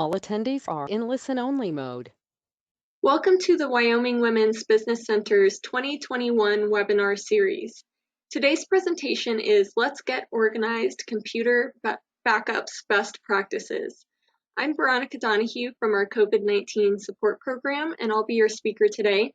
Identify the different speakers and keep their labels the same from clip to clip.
Speaker 1: All attendees are in listen-only mode.
Speaker 2: Welcome to the Wyoming Women's Business Center's 2021 webinar series. Today's presentation is Let's Get Organized Computer Backups Best Practices. I'm Veronica Donahue from our COVID-19 support program, and I'll be your speaker today.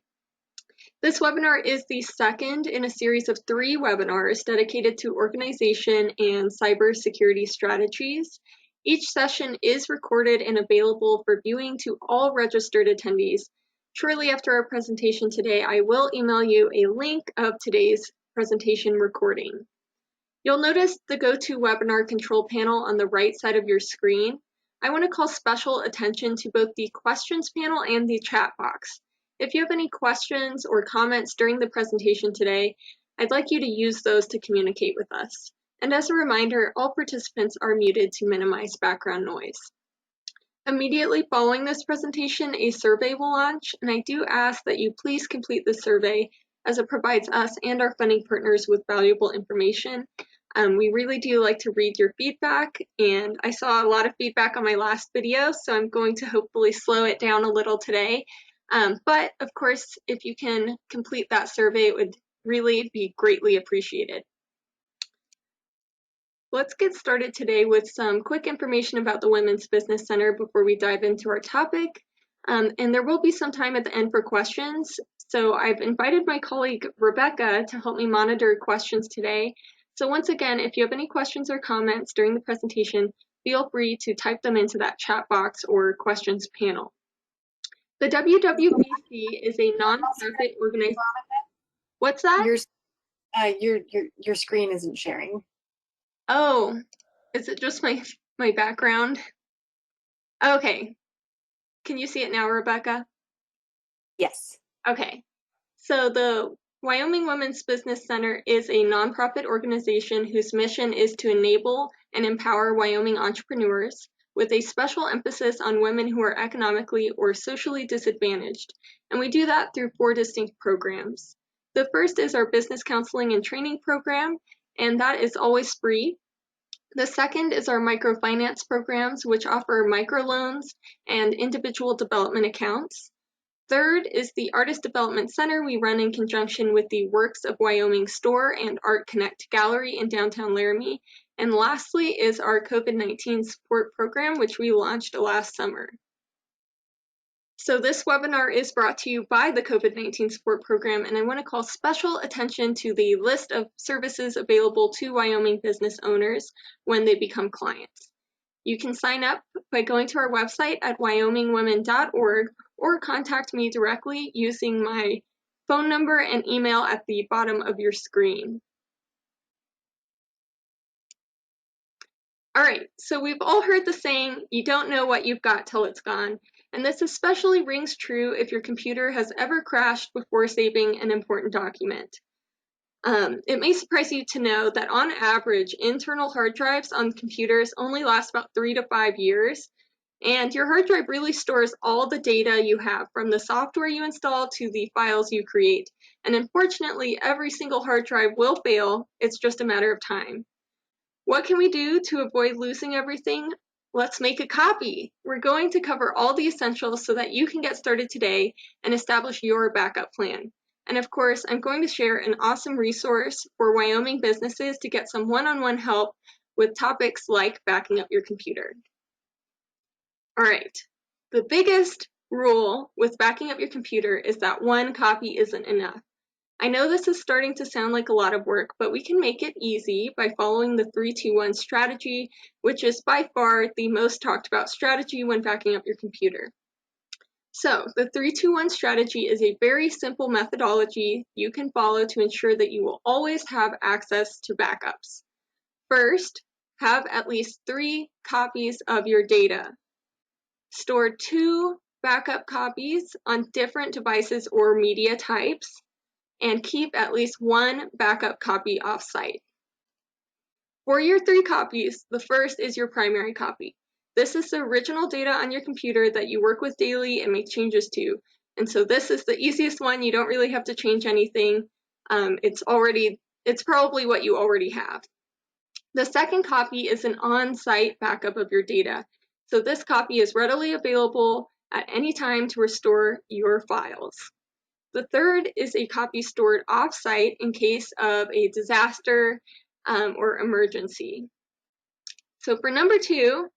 Speaker 2: This webinar is the second in a series of 3 webinars dedicated to organization and cybersecurity strategies. Each session is recorded and available for viewing to all registered attendees. Shortly after our presentation today, I will email you a link of today's presentation recording. You'll notice the GoToWebinar control panel on the right side of your screen. I want to call special attention to both the questions panel and the chat box. If you have any questions or comments during the presentation today, I'd like you to use those to communicate with us. And as a reminder, all participants are muted to minimize background noise. Immediately following this presentation, a survey will launch, and I do ask that you please complete the survey as it provides us and our funding partners with valuable information. We really do like to read your feedback, and I saw a lot of feedback on my last video, so I'm going to hopefully slow it down a little today. But of course, if you can complete that survey, it would really be greatly appreciated. Let's get started today with some quick information about the Women's Business Center before we dive into our topic. And there will be some time at the end for questions. So I've invited my colleague Rebecca to help me monitor questions today. So once again, if you have any questions or comments during the presentation, feel free to type them into that chat box or questions panel. The WWBC is a nonprofit organization. What's that?
Speaker 3: Your screen isn't sharing.
Speaker 2: Oh, is it just my background? Okay. Can you see it now, Rebecca?
Speaker 3: Yes.
Speaker 2: Okay. So the Wyoming Women's Business Center is a nonprofit organization whose mission is to enable and empower Wyoming entrepreneurs with a special emphasis on women who are economically or socially disadvantaged. And we do that through 4 distinct programs. The first is our business counseling and training program, and that is always free. The second is our microfinance programs, which offer microloans and individual development accounts. Third is the Artist Development Center we run in conjunction with the Works of Wyoming store and Art Connect Gallery in downtown Laramie. And lastly is our COVID-19 support program, which we launched last summer. So this webinar is brought to you by the COVID-19 support program, and I want to call special attention to the list of services available to Wyoming business owners when they become clients. You can sign up by going to our website at wyomingwomen.org or contact me directly using my phone number and email at the bottom of your screen. All right, so we've all heard the saying, you don't know what you've got till it's gone. And this especially rings true if your computer has ever crashed before saving an important document. It may surprise you to know that on average, internal hard drives on computers only last about 3 to 5 years. And your hard drive really stores all the data you have, from the software you install to the files you create. And unfortunately, every single hard drive will fail. It's just a matter of time. What can we do to avoid losing everything? Let's make a copy. We're going to cover all the essentials so that you can get started today and establish your backup plan. And of course, I'm going to share an awesome resource for Wyoming businesses to get some one-on-one help with topics like backing up your computer. All right, the biggest rule with backing up your computer is that 1 copy isn't enough. I know this is starting to sound like a lot of work, but we can make it easy by following the 3-2-1 strategy, which is by far the most talked about strategy when backing up your computer. So the 3-2-1 strategy is a very simple methodology you can follow to ensure that you will always have access to backups. First, have at least 3 copies of your data. Store 2 backup copies on different devices or media types, and keep at least 1 backup copy off-site. For your 3 copies, the first is your primary copy. This is the original data on your computer that you work with daily and make changes to. And so this is the easiest one. You don't really have to change anything. It's probably what you already have. The second copy is an on-site backup of your data. So this copy is readily available at any time to restore your files. The third is a copy stored off-site in case of a disaster or emergency. So for number 2,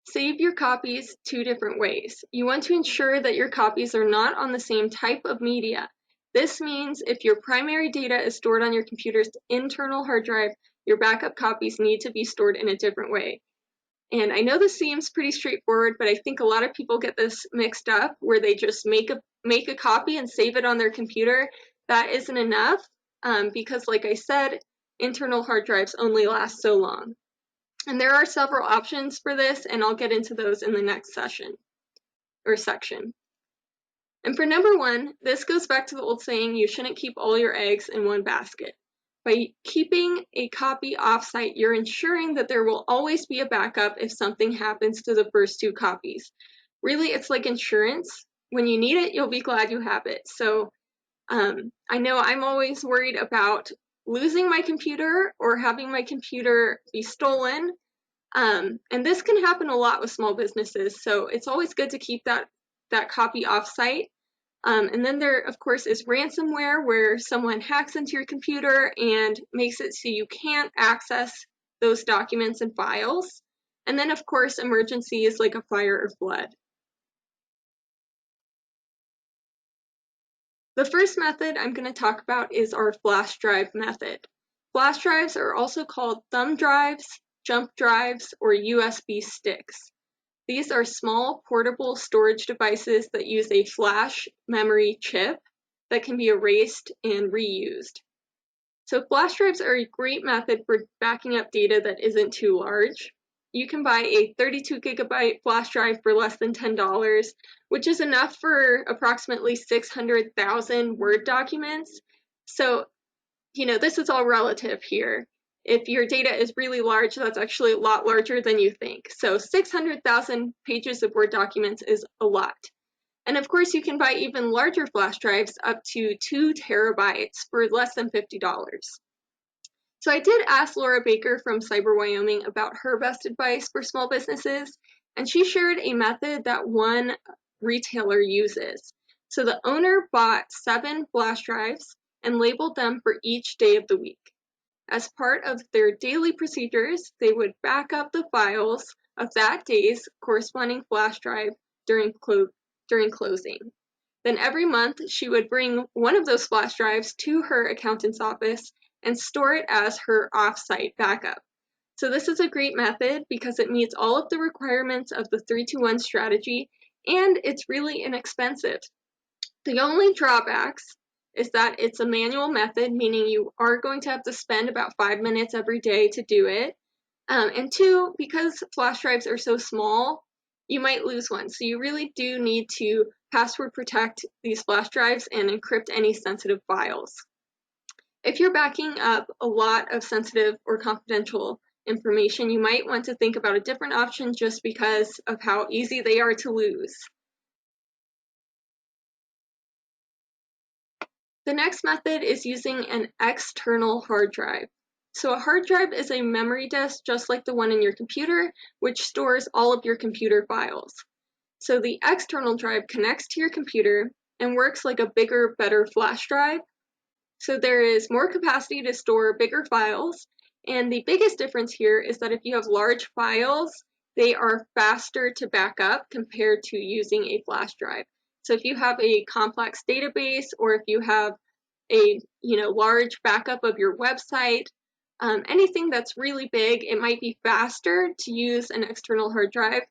Speaker 2: save your copies 2 different ways. You want to ensure that your copies are not on the same type of media. This means if your primary data is stored on your computer's internal hard drive, your backup copies need to be stored in a different way. And I know this seems pretty straightforward, but I think a lot of people get this mixed up where they just make a copy and save it on their computer. That isn't enough because, like I said, internal hard drives only last so long. And there are several options for this, and I'll get into those in the next session or section. And for number 1, this goes back to the old saying, you shouldn't keep all your eggs in one basket. By keeping a copy offsite, you're ensuring that there will always be a backup if something happens to the first 2 copies. Really, it's like insurance. When you need it, you'll be glad you have it. So I know I'm always worried about losing my computer or having my computer be stolen. And this can happen a lot with small businesses. So it's always good to keep that copy offsite. And then there, of course, is ransomware, where someone hacks into your computer and makes it so you can't access those documents and files. And then, of course, emergencies like a fire or flood. The first method I'm going to talk about is our flash drive method. Flash drives are also called thumb drives, jump drives, or USB sticks. These are small portable storage devices that use a flash memory chip that can be erased and reused. So flash drives are a great method for backing up data that isn't too large. You can buy a 32 gigabyte flash drive for less than $10, which is enough for approximately 600,000 Word documents. So, this is all relative here. If your data is really large, that's actually a lot larger than you think. So 600,000 pages of Word documents is a lot. And of course, you can buy even larger flash drives up to 2 terabytes for less than $50. So I did ask Laura Baker from Cyber Wyoming about her best advice for small businesses, and she shared a method that one retailer uses. So the owner bought 7 flash drives and labeled them for each day of the week. As part of their daily procedures, they would back up the files of that day's corresponding flash drive during closing. Then every month, she would bring one of those flash drives to her accountant's office and store it as her off-site backup. So this is a great method because it meets all of the requirements of the 3-2-1 strategy, and it's really inexpensive. The only drawbacks is that it's a manual method, meaning you are going to have to spend about 5 minutes every day to do it. And 2, because flash drives are so small, you might lose one. So you really do need to password protect these flash drives and encrypt any sensitive files. If you're backing up a lot of sensitive or confidential information, you might want to think about a different option just because of how easy they are to lose. The next method is using an external hard drive. So a hard drive is a memory disk just like the one in your computer, which stores all of your computer files. So the external drive connects to your computer and works like a bigger, better flash drive. So there is more capacity to store bigger files, and the biggest difference here is that if you have large files, they are faster to back up compared to using a flash drive. So if you have a complex database, or if you have a large backup of your website, anything that's really big, it might be faster to use an external hard drive.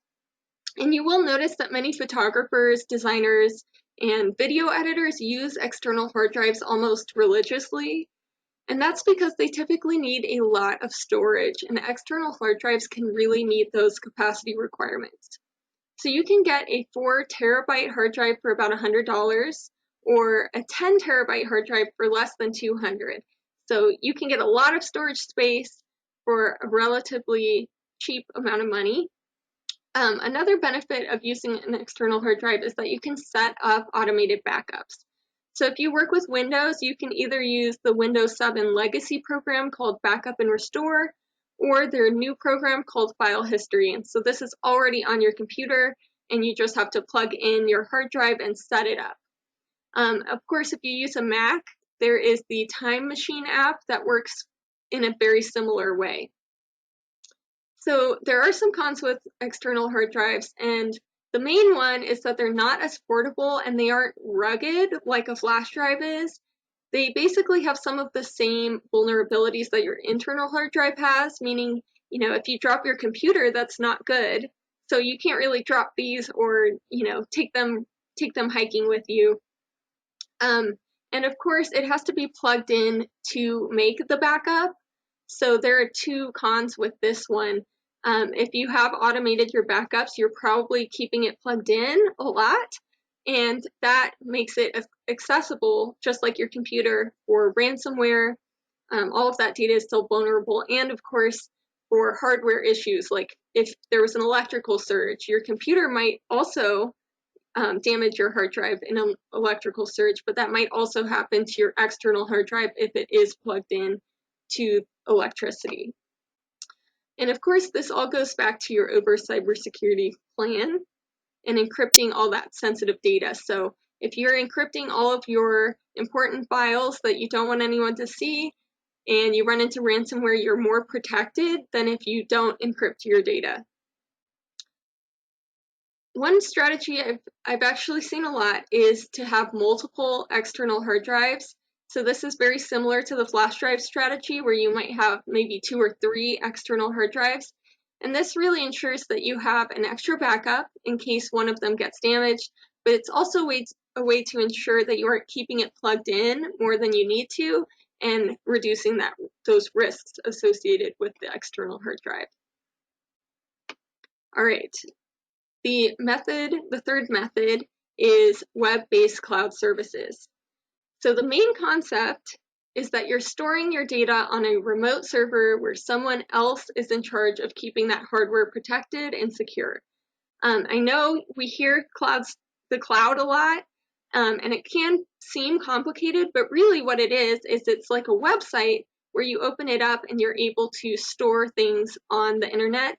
Speaker 2: And you will notice that many photographers, designers, and video editors use external hard drives almost religiously. And that's because they typically need a lot of storage, and external hard drives can really meet those capacity requirements. So you can get a 4 terabyte hard drive for about $100, or a 10 terabyte hard drive for less than $200. So you can get a lot of storage space for a relatively cheap amount of money. Another benefit of using an external hard drive is that you can set up automated backups. So if you work with Windows, you can either use the Windows 7 legacy program called Backup and Restore, or their new program called File History. And so this is already on your computer, and you just have to plug in your hard drive and set it up. Of course, if you use a Mac, there is the Time Machine app that works in a very similar way. So there are some cons with external hard drives, and the main one is that they're not as portable and they aren't rugged like a flash drive is. They basically have some of the same vulnerabilities that your internal hard drive has, meaning, if you drop your computer, that's not good. So you can't really drop these or, take them hiking with you. And of course, it has to be plugged in to make the backup. So there are two cons with this one. If you have automated your backups, you're probably keeping it plugged in a lot, and that makes it accessible, just like your computer, for ransomware. All of that data is still vulnerable, and of course, for hardware issues, like if there was an electrical surge, your computer might also damage your hard drive in an electrical surge, but that might also happen to your external hard drive if it is plugged in to electricity. And of course, this all goes back to your over cybersecurity plan and encrypting all that sensitive data. So if you're encrypting all of your important files that you don't want anyone to see, and you run into ransomware, you're more protected than if you don't encrypt your data. One strategy I've actually seen a lot is to have multiple external hard drives. So this is very similar to the flash drive strategy, where you might have maybe 2 or 3 external hard drives. And this really ensures that you have an extra backup in case one of them gets damaged, but it's also a way to ensure that you aren't keeping it plugged in more than you need to, and reducing those risks associated with the external hard drive. All right. The third method is web-based cloud services. So the main concept is that you're storing your data on a remote server where someone else is in charge of keeping that hardware protected and secure. I know we hear the cloud a lot, and it can seem complicated, but really what it is it's like a website where you open it up and you're able to store things on the internet.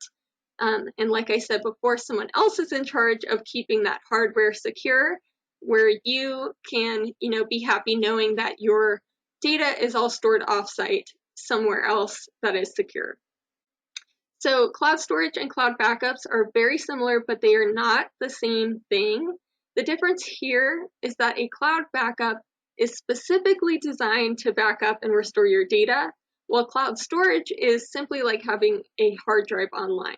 Speaker 2: And like I said before, someone else is in charge of keeping that hardware secure, where you can, be happy knowing that your data is all stored offsite somewhere else that is secure. So cloud storage and cloud backups are very similar, but they are not the same thing. The difference here is that a cloud backup is specifically designed to back up and restore your data, while cloud storage is simply like having a hard drive online.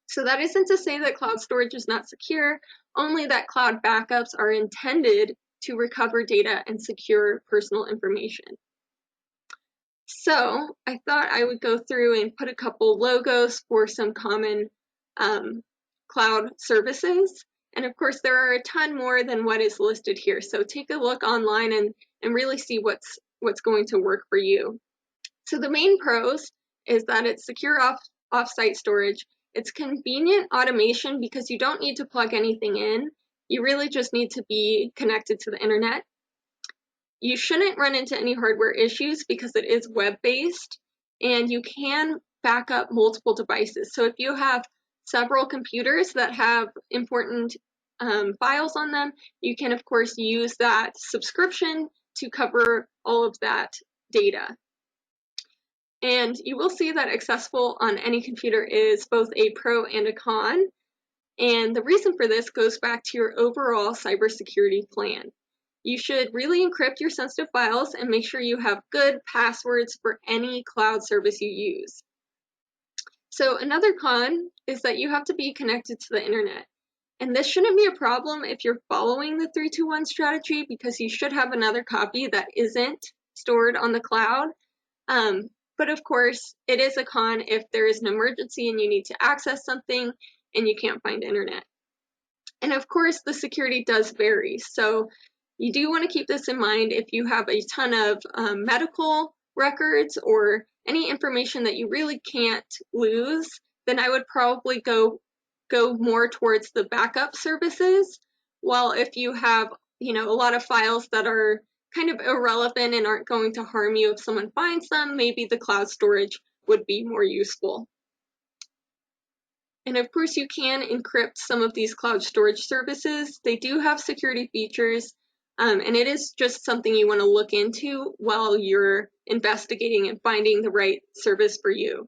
Speaker 2: So that isn't to say that cloud storage is not secure, only that cloud backups are intended to recover data and secure personal information. So I thought I would go through and put a couple logos for some common cloud services. And of course, there are a ton more than what is listed here. So take a look online and really see what's going to work for you. So the main pros is that it's secure off-site storage. It's convenient automation because you don't need to plug anything in. You really just need to be connected to the internet. You shouldn't run into any hardware issues because it is web-based, and you can back up multiple devices. So if you have several computers that have important files on them, you can of course use that subscription to cover all of that data. And you will see that accessible on any computer is both a pro and a con. And the reason for this goes back to your overall cybersecurity plan. You should really encrypt your sensitive files and make sure you have good passwords for any cloud service you use. So another con is that you have to be connected to the internet. And this shouldn't be a problem if you're following the 3-2-1 strategy, because you should have another copy that isn't stored on the cloud. But of course, it is a con if there is an emergency and you need to access something and you can't find internet. And of course, the security does vary. So you do want to keep this in mind if you have a ton of medical records or any information that you really can't lose, then I would probably go more towards the backup services. While if you have, a lot of files that are kind of irrelevant and aren't going to harm you if someone finds them, maybe the cloud storage would be more useful. And of course, you can encrypt some of these cloud storage services. They do have security features, and it is just something you want to look into while you're investigating and finding the right service for you.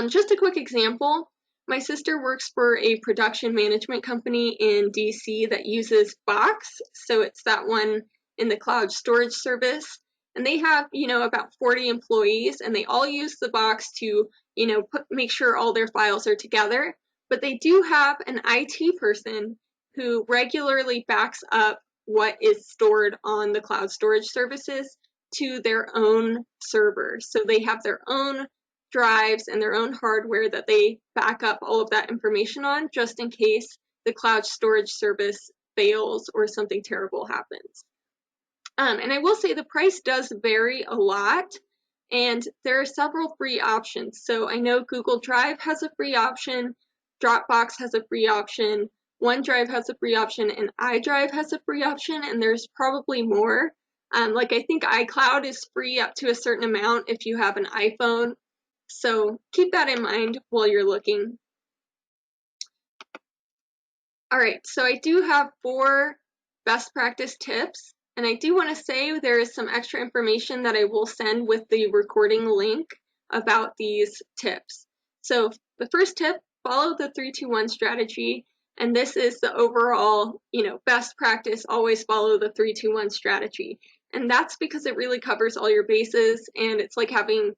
Speaker 2: Just a quick example, my sister works for a production management company in DC that uses Box, so it's that one in the cloud storage service. And they have, about 40 employees, and they all use the Box to, make sure all their files are together. But they do have an IT person who regularly backs up what is stored on the cloud storage services to their own server. So they have their own drives and their own hardware that they back up all of that information on, just in case the cloud storage service fails or something terrible happens. And I will say the price does vary a lot, and there are several free options. So I know Google Drive has a free option, Dropbox has a free option, OneDrive has a free option, and iDrive has a free option, and there's probably more. Like I think iCloud is free up to a certain amount if you have an iPhone. So keep that in mind while you're looking. All right, so I do have 4 best practice tips, and I do want to say there is some extra information that I will send with the recording link about these tips. So the first tip, follow the 3-2-1 strategy, and this is the overall, best practice, always follow the 3-2-1 strategy. And that's because it really covers all your bases, and it's like having,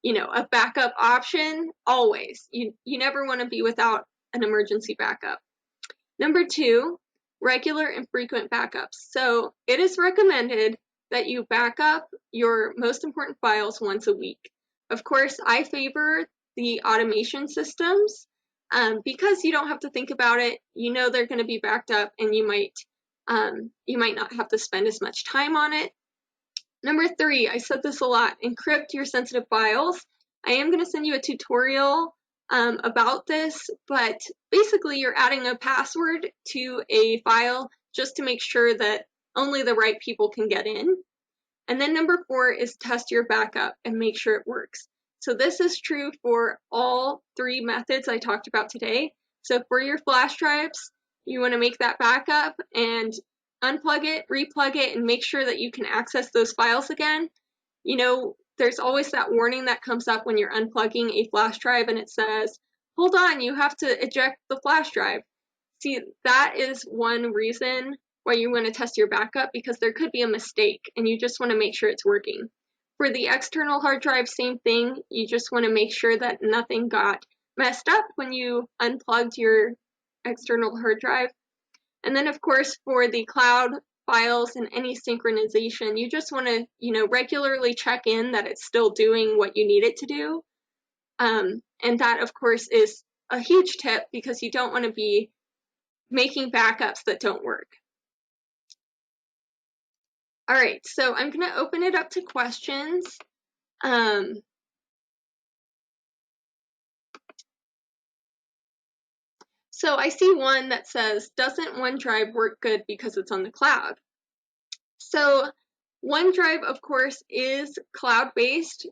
Speaker 2: a backup option always. You never want to be without an emergency backup. Number 2, regular and frequent backups. So it is recommended that you back up your most important files once a week. Of course, I favor the automation systems because you don't have to think about it. You know they're going to be backed up, and you might not have to spend as much time on it. Number 3, I said this a lot, encrypt your sensitive files. I am going to send you a tutorial about this, but basically you're adding a password to a file just to make sure that only the right people can get in. And then number 4 is test your backup and make sure it works. So this is true for all 3 methods I talked about today. So for your flash drives, you want to make that backup and unplug it, replug it, and make sure that you can access those files again. There's always that warning that comes up when you're unplugging a flash drive and it says, hold on, you have to eject the flash drive. See, that is one reason why you want to test your backup, because there could be a mistake and you just want to make sure it's working. For the external hard drive, same thing. You just want to make sure that nothing got messed up when you unplugged your external hard drive. And then, of course, for the cloud files and any synchronization, you just want to, regularly check in that it's still doing what you need it to do. And that, of course, is a huge tip because you don't want to be making backups that don't work. All right, so I'm going to open it up to questions. So I see one that says, doesn't OneDrive work good because it's on the cloud? So OneDrive, of course, is cloud-based,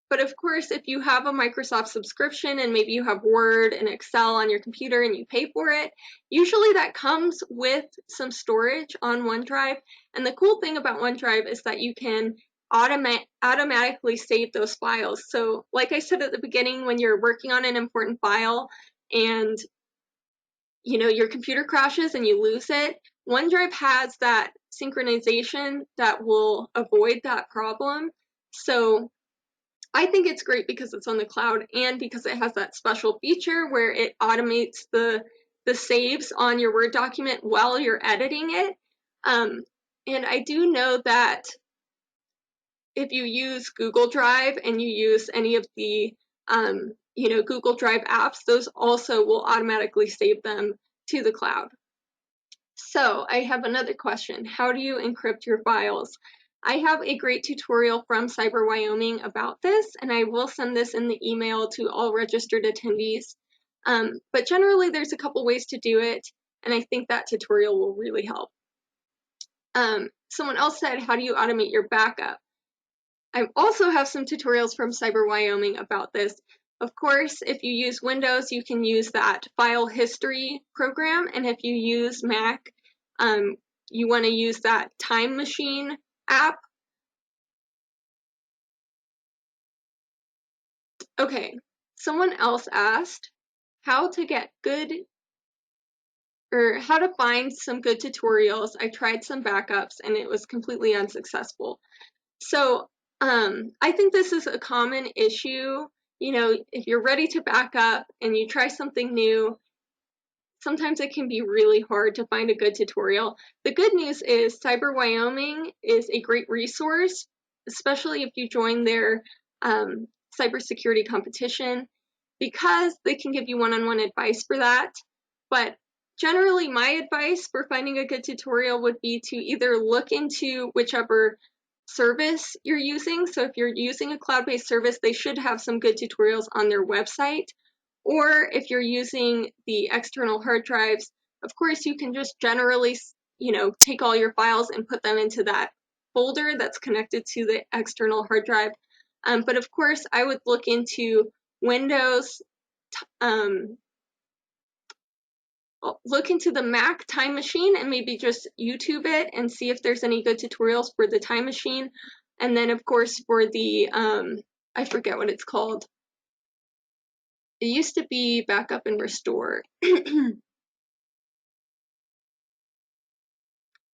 Speaker 2: but of course, if you have a Microsoft subscription and maybe you have Word and Excel on your computer and you pay for it, usually that comes with some storage on OneDrive. And the cool thing about OneDrive is that you can automatically save those files. So like I said at the beginning, when you're working on an important file and your computer crashes and you lose it, OneDrive has that synchronization that will avoid that problem. So I think it's great because it's on the cloud and because it has that special feature where it automates the saves on your Word document while you're editing it. And I do know that if you use Google Drive and you use any of the Google Drive apps, those also will automatically save them to the cloud. So I have another question. How do you encrypt your files? I have a great tutorial from Cyber Wyoming about this, and I will send this in the email to all registered attendees. But generally, there's a couple ways to do it, and I think that tutorial will really help. Someone else said, how do you automate your backup? I also have some tutorials from Cyber Wyoming about this. Of course, if you use Windows, you can use that file history program, and if you use Mac, you want to use that Time Machine app. Okay, someone else asked how to get good or how to find some good tutorials. I tried some backups and it was completely unsuccessful. So I think this is a common issue. You know, if you're ready to back up and you try something new, sometimes it can be really hard to find a good tutorial. The good news is Cyber Wyoming is a great resource, especially if you join their cybersecurity competition, because they can give you one-on-one advice for that. But generally, my advice for finding a good tutorial would be to either look into whichever service you're using. So if you're using a cloud-based service, they should have some good tutorials on their website. Or if you're using the external hard drives, of course, you can just generally, take all your files and put them into that folder that's connected to the external hard drive. But of course, I would look into Windows, look into the Mac Time Machine and maybe just YouTube it and see if there's any good tutorials for the Time Machine. And then, of course, for the, I forget what it's called. It used to be Backup and Restore.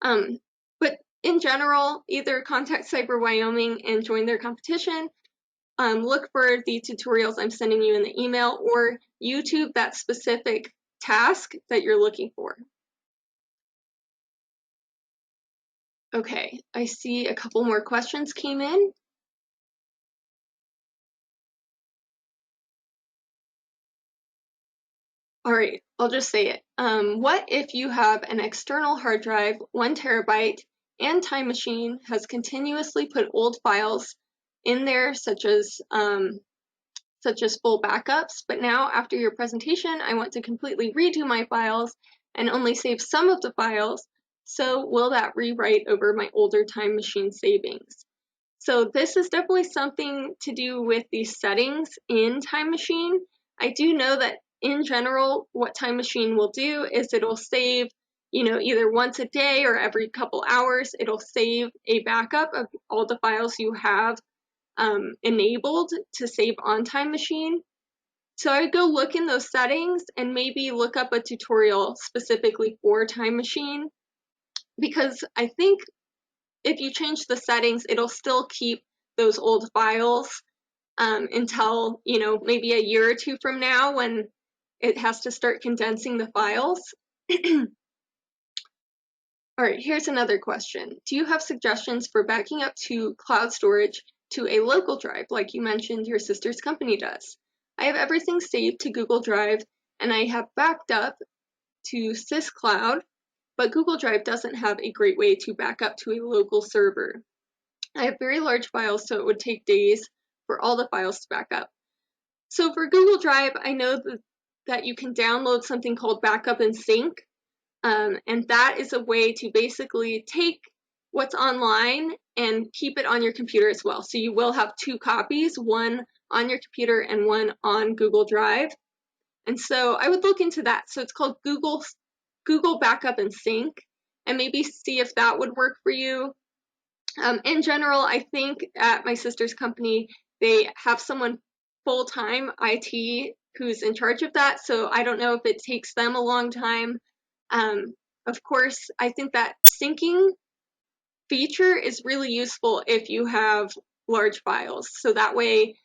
Speaker 2: But in general, either contact Cyber Wyoming and join their competition, look for the tutorials I'm sending you in the email, or YouTube that specific task that you're looking for. Okay, I see a couple more questions came in. All right, I'll just say it. What if you have an external hard drive, 1 terabyte, and Time Machine has continuously put old files in there, such as full backups, but now after your presentation, I want to completely redo my files and only save some of the files. So will that rewrite over my older Time Machine savings? So this is definitely something to do with the settings in Time Machine. I do know that in general, what Time Machine will do is it'll save, either once a day or every couple hours, it'll save a backup of all the files you have enabled to save on Time Machine. So I would go look in those settings and maybe look up a tutorial specifically for Time Machine, because I think if you change the settings, it'll still keep those old files until, maybe a year or two from now when it has to start condensing the files. All right, here's another question. Do you have suggestions for backing up to cloud storage to a local drive, like you mentioned your sister's company does? I have everything saved to Google Drive, and I have backed up to SysCloud, but Google Drive doesn't have a great way to back up to a local server. I have very large files, so it would take days for all the files to back up. So for Google Drive, I know that you can download something called Backup and Sync, and that is a way to basically take what's online and keep it on your computer as well. So you will have 2 copies, one on your computer and one on Google Drive. And so I would look into that. So it's called Google Backup and Sync, and maybe see if that would work for you. In general, I think at my sister's company, they have someone full-time IT who's in charge of that, so I don't know if it takes them a long time. Of course, I think that syncing feature is really useful if you have large files. So that way,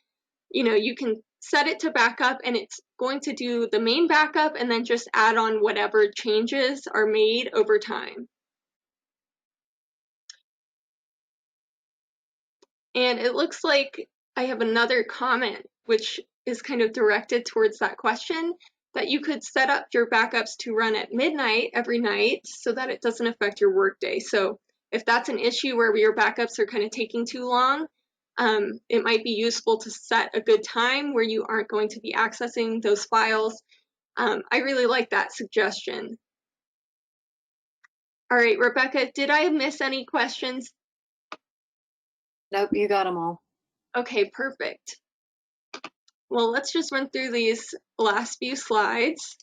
Speaker 2: you can set it to backup and it's going to do the main backup and then just add on whatever changes are made over time. And it looks like I have another comment, which is kind of directed towards that question, that you could set up your backups to run at midnight every night so that it doesn't affect your workday. So if that's an issue where your backups are kind of taking too long, it might be useful to set a good time where you aren't going to be accessing those files. I really like that suggestion. All right, Rebecca, did I miss any questions?
Speaker 3: Nope, you got them all.
Speaker 2: Okay, perfect. Well, let's just run through these last few slides.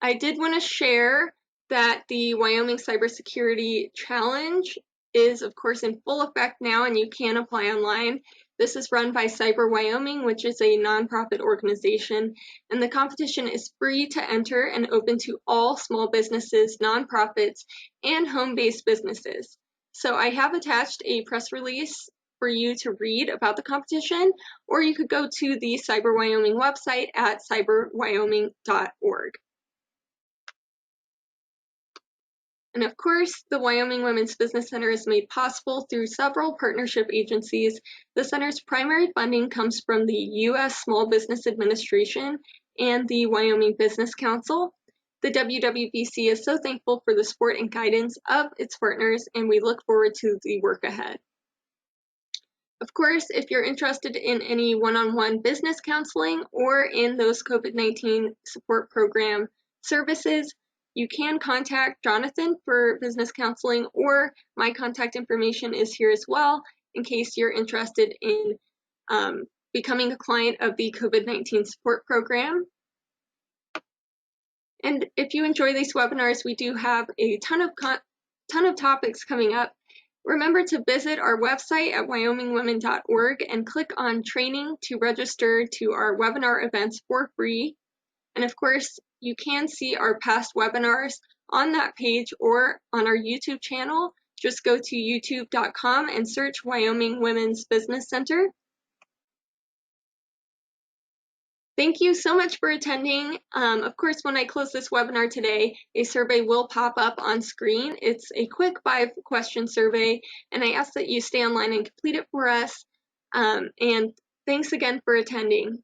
Speaker 2: I did want to share that the Wyoming Cybersecurity Challenge is, of course, in full effect now, and you can apply online. This is run by Cyber Wyoming, which is a nonprofit organization, and the competition is free to enter and open to all small businesses, nonprofits, and home-based businesses. So I have attached a press release for you to read about the competition, or you could go to the Cyber Wyoming website at cyberwyoming.org. And of course, the Wyoming Women's Business Center is made possible through several partnership agencies. The center's primary funding comes from the U.S. Small Business Administration and the Wyoming Business Council. The WWBC is so thankful for the support and guidance of its partners, and we look forward to the work ahead. Of course, if you're interested in any one-on-one business counseling or in those COVID-19 support program services, you can contact Jonathan for business counseling, or my contact information is here as well in case you're interested in becoming a client of the COVID-19 support program. And if you enjoy these webinars, we do have a ton of topics coming up. Remember to visit our website at wyomingwomen.org and click on training to register to our webinar events for free. And of course, you can see our past webinars on that page or on our YouTube channel. Just go to youtube.com and search Wyoming Women's Business Center. Thank you so much for attending. Of course, when I close this webinar today, a survey will pop up on screen. It's a quick 5-question survey, and I ask that you stay online and complete it for us. And thanks again for attending.